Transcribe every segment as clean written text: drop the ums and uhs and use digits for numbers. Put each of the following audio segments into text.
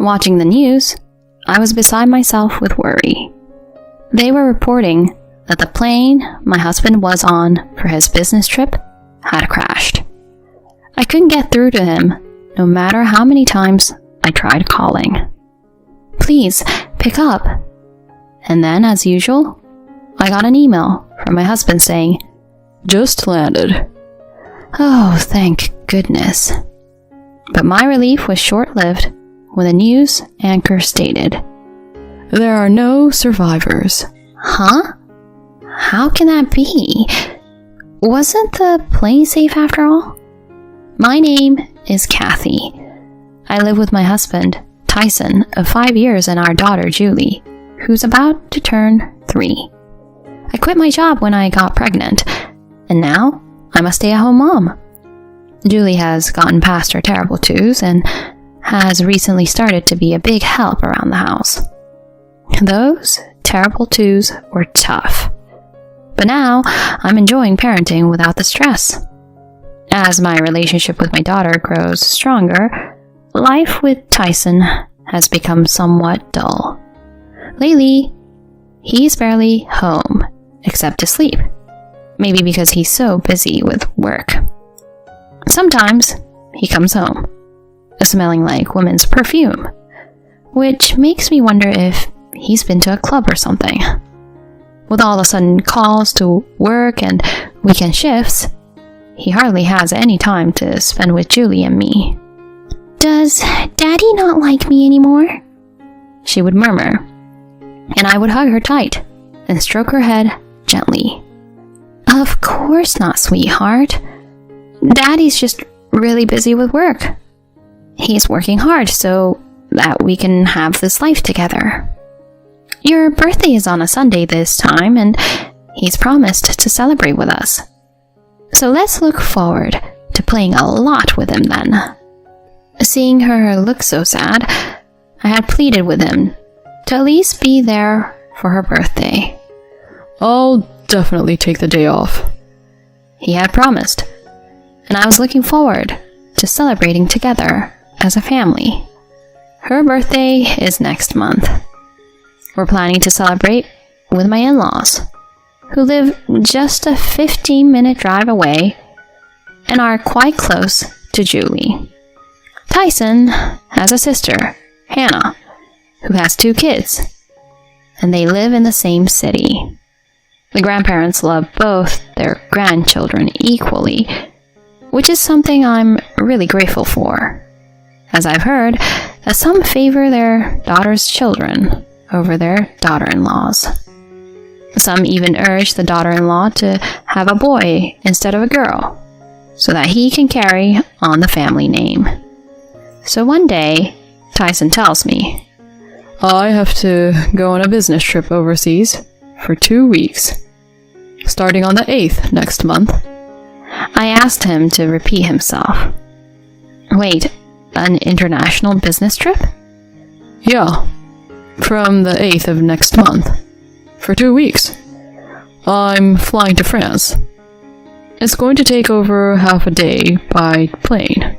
Watching the news, I was beside myself with worry. They were reporting that the plane my husband was on for his business trip had crashed. I couldn't get through to him, no matter how many times I tried calling. Please, pick up. And then, as usual, I got an email from my husband saying, "Just landed." Oh, thank goodness. But my relief was short-lived when the news anchor stated, "There are no survivors." Huh? How can that be? Wasn't the plane safe after all? My name is Kathy. I live with my husband, Tyson, of 5 years, and our daughter, Julie, who's about to turn 3. I quit my job when I got pregnant, and now I'm a stay-at-home mom. Julie has gotten past her terrible twos and has recently started to be a big help around the house. Those terrible twos were tough. But now I'm enjoying parenting without the stress. As my relationship with my daughter grows stronger, life with Tyson has become somewhat dull. Lately, he's barely home, except to sleep. Maybe because he's so busy with work. Sometimes he comes home, smelling like women's perfume, which makes me wonder if he's been to a club or something. With all the sudden calls to work and weekend shifts, he hardly has any time to spend with Julie and me. "Does Daddy not like me anymore?" she would murmur, and I would hug her tight and stroke her head gently. "Of course not, sweetheart. Daddy's just really busy with work. He's working hard so that we can have this life together. Your birthday is on a Sunday this time, and he's promised to celebrate with us. So let's look forward to playing a lot with him then." Seeing her look so sad, I had pleaded with him to at least be there for her birthday. "I'll definitely take the day off," he had promised, and I was looking forward to celebrating together as a family. Her birthday is next month. We're planning to celebrate with my in-laws, who live just a 15-minute drive away and are quite close to Julie. Tyson has a sister, Hannah, who has 2 kids, and they live in the same city. The grandparents love both their grandchildren equally, which is something I'm really grateful for, as I've heard that some favor their daughters' children over their daughter-in-laws. Some even urge the daughter-in-law to have a boy instead of a girl, so that he can carry on the family name. So one day, Tyson tells me, "I have to go on a business trip overseas for 2 weeks, starting on the 8th next month." I asked him to repeat himself. "Wait, an international business trip?" "Yeah, from the 8th of next month, for 2 weeks. I'm flying to France. It's going to take over half a day by plane,"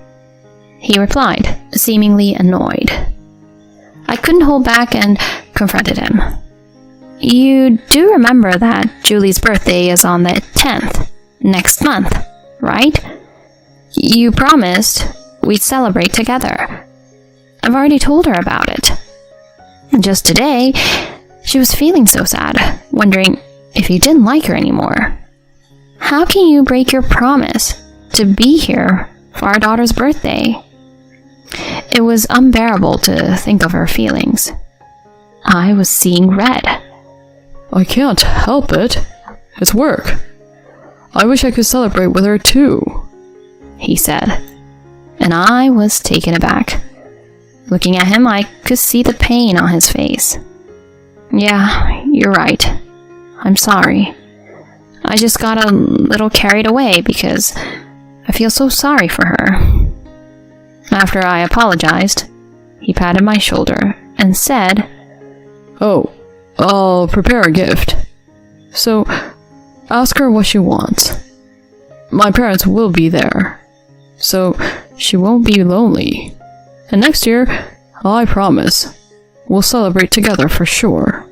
he replied, seemingly annoyed. I couldn't hold back and confronted him. "You do remember that Julie's birthday is on the 10th, next month, right? You promised we'd celebrate together. I've already told her about it. Just today, she was feeling so sad, wondering if you didn't like her anymore. How can you break your promise to be here for our daughter's birthday?" It was unbearable to think of her feelings. I was seeing red. "I can't help it. It's work. I wish I could celebrate with her too," he said, and I was taken aback. Looking at him, I could see the pain on his face. "Yeah, you're right. I'm sorry. I just got a little carried away because I feel so sorry for her." After I apologized, he patted my shoulder and said, "Oh, I'll prepare a gift. So, ask her what she wants. My parents will be there, so she won't be lonely. And next year, I promise. We'll celebrate together for sure.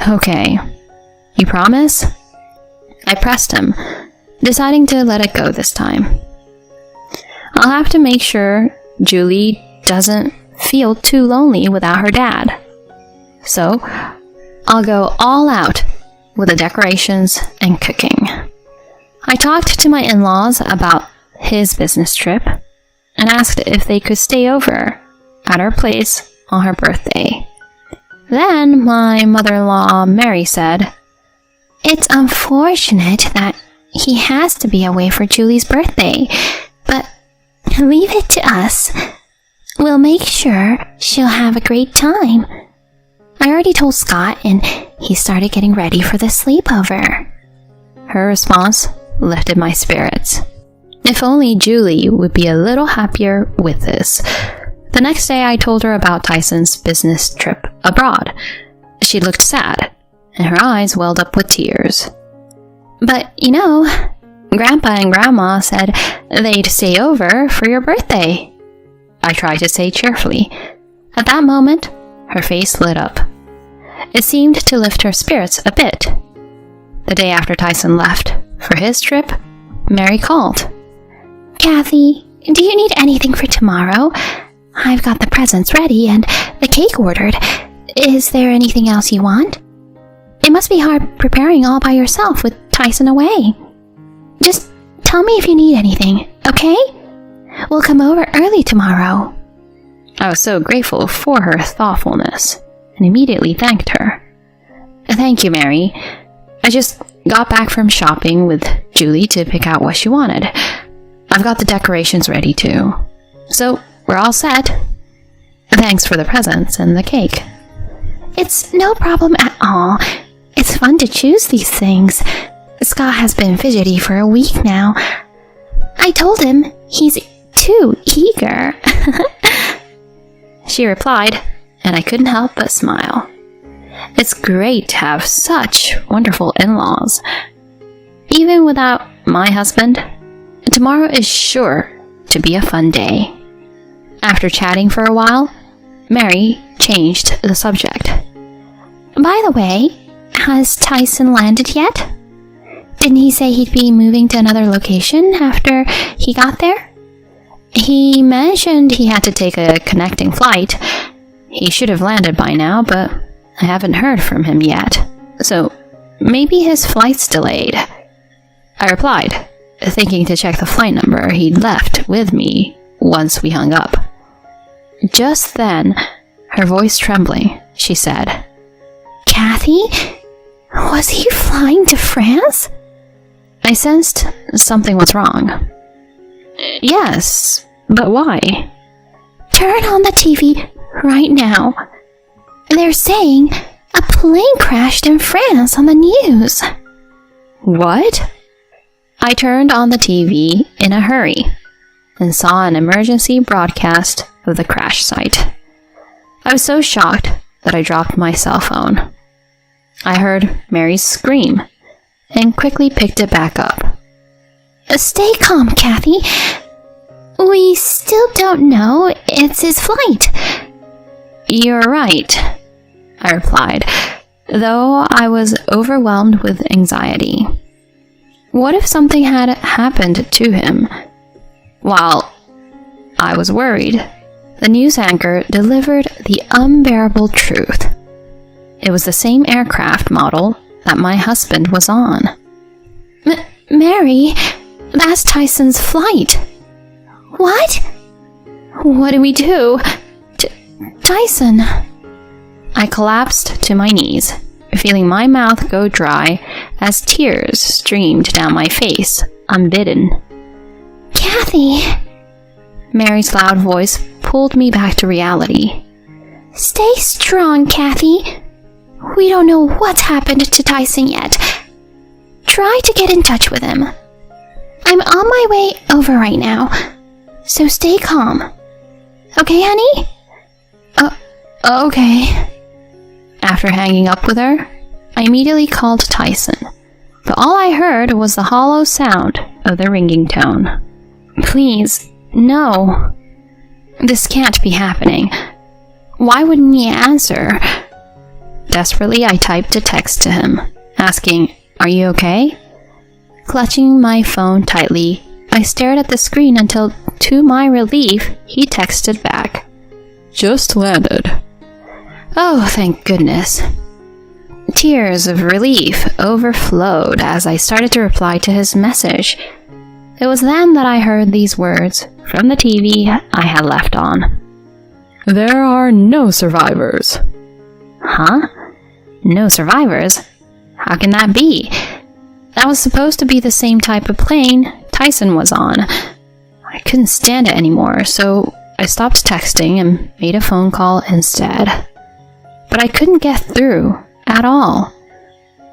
Okay. You promise? I pressed him, deciding to let it go this time. I'll have to make sure Julie doesn't feel too lonely without her dad. So, I'll go all out with the decorations and cooking. I talked to my in-laws about his business trip and asked if they could stay over at our place on her birthday. Then my mother-in-law Mary said, "It's unfortunate that he has to be away for Julie's birthday, but leave it to us. We'll make sure she'll have a great time." I already told Scott and he started getting ready for the sleepover. Her response lifted my spirits. If only Julie would be a little happier with this. The next day I told her about Tyson's business trip abroad. She looked sad, and her eyes welled up with tears. "But, you know, Grandpa and Grandma said they'd stay over for your birthday," I tried to say cheerfully. At that moment, her face lit up. It seemed to lift her spirits a bit. The day after Tyson left for his trip, Mary called. "Kathy, do you need anything for tomorrow? I've got the presents ready and the cake ordered. Is there anything else you want? It must be hard preparing all by yourself with Tyson away. Just tell me if you need anything, okay? We'll come over early tomorrow." I was so grateful for her thoughtfulness and immediately thanked her. "Thank you, Mary. I just got back from shopping with Julie to pick out what she wanted. I've got the decorations ready too. So we're all set. Thanks for the presents and the cake." "It's no problem at all. It's fun to choose these things. Scott has been fidgety for a week now. I told him he's too eager." She replied, and I couldn't help but smile. It's great to have such wonderful in-laws. Even without my husband, tomorrow is sure to be a fun day. After chatting for a while, Mary changed the subject. "By the way, has Tyson landed yet? Didn't he say he'd be moving to another location after he got there? He mentioned he had to take a connecting flight. He should have landed by now, but I haven't heard from him yet. So maybe his flight's delayed." I replied, thinking to check the flight number he'd left with me once we hung up. Just then, her voice trembling, she said, "Kathy, was he flying to France?" I sensed something was wrong. "Yes, but why?" "Turn on the TV right now. They're saying a plane crashed in France on the news." "What?" I turned on the TV in a hurry and saw an emergency broadcast of the crash site. I was so shocked that I dropped my cell phone. I heard Mary's scream and quickly picked it back up. "Stay calm, Kathy. We still don't know it's his flight." "You're right," I replied, though I was overwhelmed with anxiety. What if something had happened to him? While I was worried, the news anchor delivered the unbearable truth. It was the same aircraft model that my husband was on. Mary, that's Tyson's flight." "What? What do we do? Tyson." I collapsed to my knees, feeling my mouth go dry as tears streamed down my face, unbidden. "Kathy," Mary's loud voice pulled me back to reality. "Stay strong, Kathy. We don't know what's happened to Tyson yet. Try to get in touch with him. I'm on my way over right now, so stay calm. Okay, honey?" Okay." After hanging up with her, I immediately called Tyson, but all I heard was the hollow sound of the ringing tone. "Please, no. This can't be happening. Why wouldn't he answer? Desperately, I typed a text to him, asking, "Are you okay?" Clutching my phone tightly, I stared at the screen until, to my relief, he texted back, "Just landed." Oh, thank goodness. Tears of relief overflowed as I started to reply to his message. It was then that I heard these words from the TV I had left on. "There are no survivors." Huh? No survivors? How can that be? That was supposed to be the same type of plane Tyson was on. I couldn't stand it anymore, so I stopped texting and made a phone call instead. But I couldn't get through at all.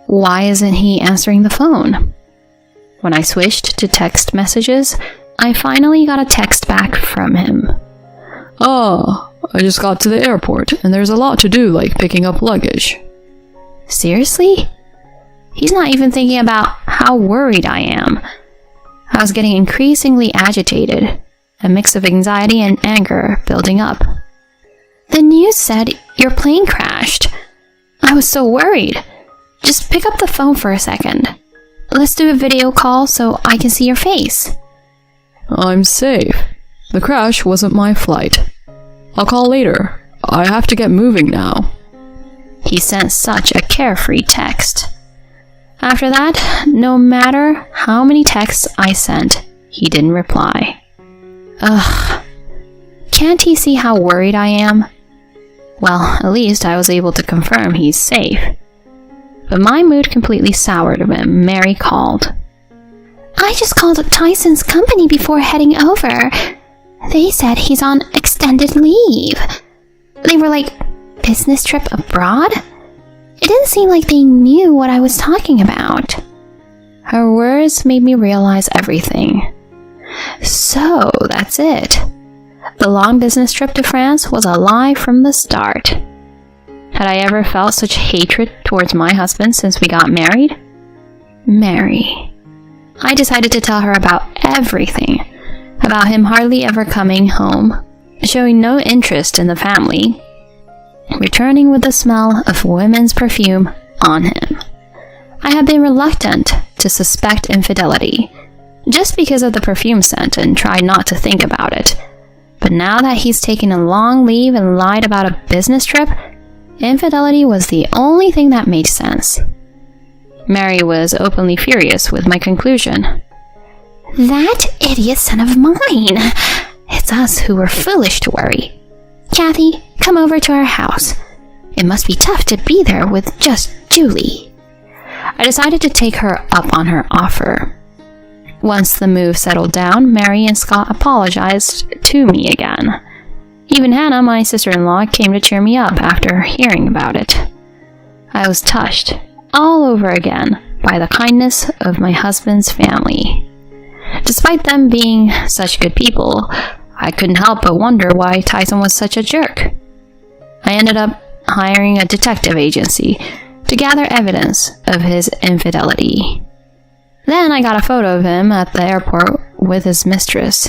Why isn't he answering the phone? When I switched to text messages, I finally got a text back from him. "Oh, I just got to the airport, and there's a lot to do, like picking up luggage." Seriously? He's not even thinking about how worried I am. I was getting increasingly agitated, a mix of anxiety and anger building up. The news said your plane crashed. I was so worried. Just pick up the phone for a second. Let's do a video call so I can see your face. "I'm safe. The crash wasn't my flight. I'll call later. I have to get moving now." He sent such a carefree text. After that, no matter how many texts I sent, he didn't reply. Ugh. Can't he see how worried I am? Well, at least I was able to confirm he's safe. But my mood completely soured when Mary called. I just called Tyson's company before heading over. They said he's on extended leave. They were like, business trip abroad? It didn't seem like they knew what I was talking about. Her words made me realize everything. So, that's it. The long business trip to France was a lie from the start. Had I ever felt such hatred towards my husband since we got married? Mary. I decided to tell her about everything. About him hardly ever coming home, showing no interest in the family, returning with the smell of women's perfume on him. I had been reluctant to suspect infidelity, just because of the perfume scent, and tried not to think about it. But now that he's taken a long leave and lied about a business trip, infidelity was the only thing that made sense. Mary was openly furious with my conclusion. That idiot son of mine! It's us who were foolish to worry. Kathy, come over to our house. It must be tough to be there with just Julie. I decided to take her up on her offer. Once the move settled down, Mary and Scott apologized to me again. Even Hannah, my sister-in-law, came to cheer me up after hearing about it. I was touched all over again by the kindness of my husband's family. Despite them being such good people, I couldn't help but wonder why Tyson was such a jerk. I ended up hiring a detective agency to gather evidence of his infidelity. Then I got a photo of him at the airport with his mistress.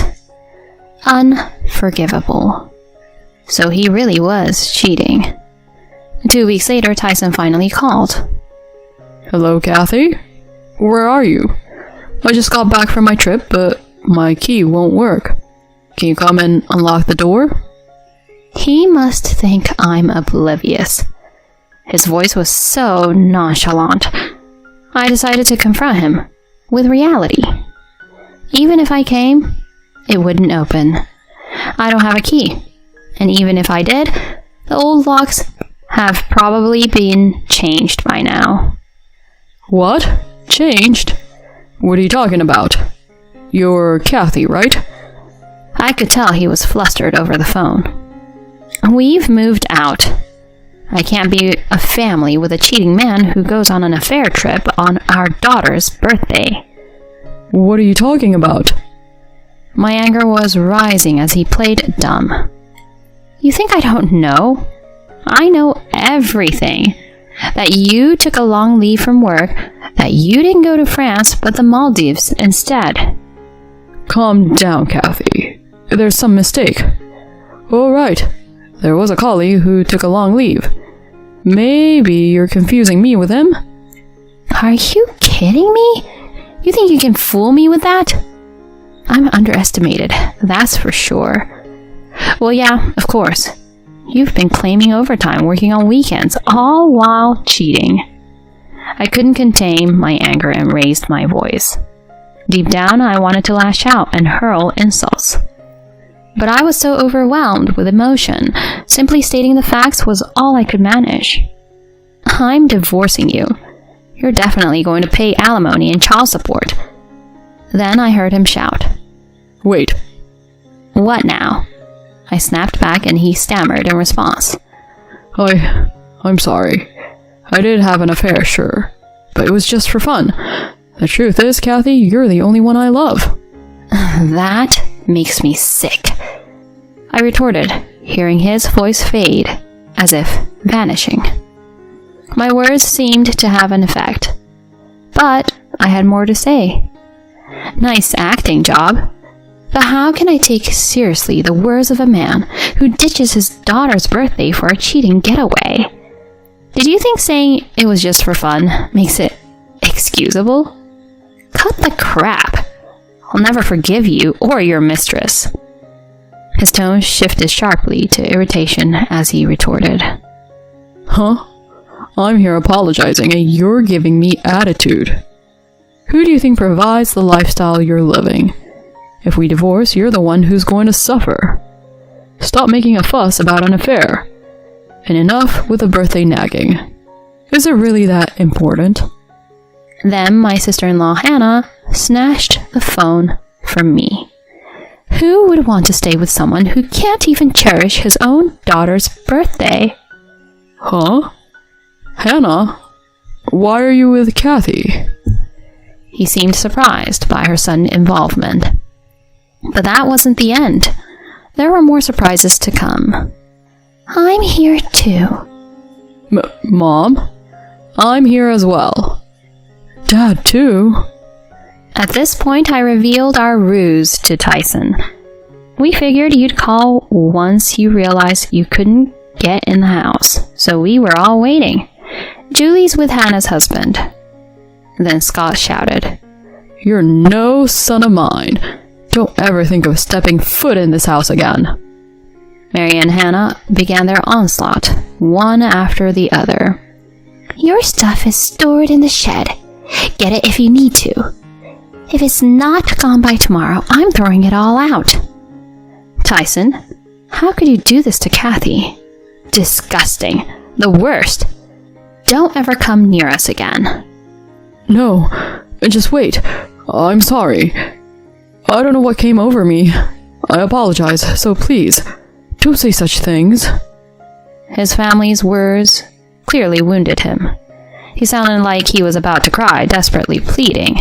Unforgivable. So he really was cheating. 2 weeks later, Tyson finally called. "Hello, Kathy? Where are you? I just got back from my trip, but my key won't work. Can you come and unlock the door?" He must think I'm oblivious. His voice was so nonchalant. I decided to confront him with reality. Even if I came, it wouldn't open. I don't have a key. And even if I did, the old locks have probably been changed by now. "What? Changed? What are you talking about? You're Kathy, right?" I could tell he was flustered over the phone. We've moved out. I can't be a family with a cheating man who goes on an affair trip on our daughter's birthday. "What are you talking about?" My anger was rising as he played dumb. You think I don't know? I know everything. That you took a long leave from work, that you didn't go to France but the Maldives instead. "Calm down, Kathy. There's some mistake." "All right. There was a colleague who took a long leave. Maybe you're confusing me with him? Are you kidding me? You think you can fool me with that? I'm underestimated, that's for sure. Well, yeah, of course. You've been claiming overtime, working on weekends, all while cheating. I couldn't contain my anger and raised my voice. Deep down, I wanted to lash out and hurl insults. But I was so overwhelmed with emotion, simply stating the facts was all I could manage. I'm divorcing you. You're definitely going to pay alimony and child support. Then I heard him shout. Wait. What now? I snapped back and he stammered in response. I'm sorry. I did have an affair, sure. But it was just for fun. The truth is, Kathy, you're the only one I love. That makes me sick. I retorted, hearing his voice fade, as if vanishing. My words seemed to have an effect. But I had more to say. Nice acting job. But how can I take seriously the words of a man who ditches his daughter's birthday for a cheating getaway? Did you think saying it was just for fun makes it excusable? Cut the crap. I'll never forgive you or your mistress. His tone shifted sharply to irritation as he retorted. Huh? I'm here apologizing and you're giving me attitude. Who do you think provides the lifestyle you're living? If we divorce, you're the one who's going to suffer. Stop making a fuss about an affair. And enough with the birthday nagging. Is it really that important? Then my sister-in-law Hannah snatched the phone from me. Who would want to stay with someone who can't even cherish his own daughter's birthday? Huh? Hannah? Why are you with Kathy? He seemed surprised by her sudden involvement. But that wasn't the end. There were more surprises to come. I'm here too. Mom? I'm here as well. Dad too? At this point, I revealed our ruse to Tyson. We figured you'd call once you realized you couldn't get in the house, so we were all waiting. Julie's with Hannah's husband. Then Scott shouted, You're no son of mine. Don't ever think of stepping foot in this house again. Mary and Hannah began their onslaught, one after the other. Your stuff is stored in the shed. Get it if you need to. If it's not gone by tomorrow, I'm throwing it all out. Tyson, how could you do this to Kathy? Disgusting. The worst. Don't ever come near us again. No, just wait. I'm sorry. I don't know what came over me. I apologize, so please, don't say such things. His family's words clearly wounded him. He sounded like he was about to cry, desperately pleading.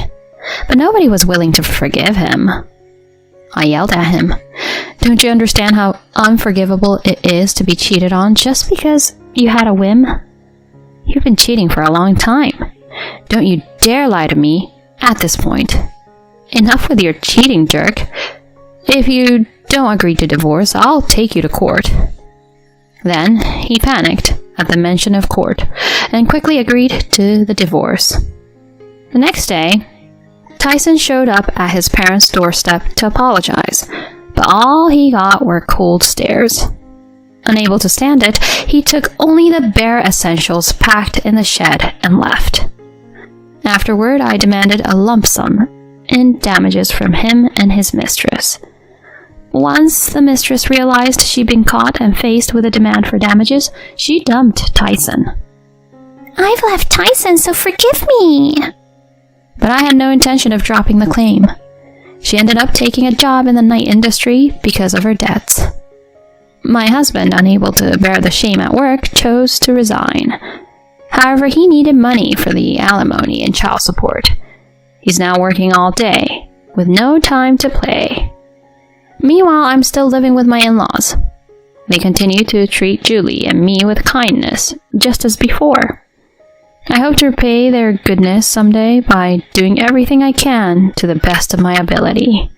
But nobody was willing to forgive him. I yelled at him. Don't you understand how unforgivable it is to be cheated on just because you had a whim? You've been cheating for a long time. Don't you dare lie to me at this point. Enough with your cheating, jerk. If you don't agree to divorce, I'll take you to court. Then he panicked at the mention of court and quickly agreed to the divorce. The next day, Tyson showed up at his parents' doorstep to apologize, but all he got were cold stares. Unable to stand it, he took only the bare essentials packed in the shed and left. Afterward, I demanded a lump sum in damages from him and his mistress. Once the mistress realized she'd been caught and faced with a demand for damages, she dumped Tyson. I've left Tyson, so forgive me. But I had no intention of dropping the claim. She ended up taking a job in the night industry because of her debts. My husband, unable to bear the shame at work, chose to resign. However, he needed money for the alimony and child support. He's now working all day, with no time to play. Meanwhile, I'm still living with my in-laws. They continue to treat Julie and me with kindness, just as before. I hope to repay their goodness someday by doing everything I can to the best of my ability.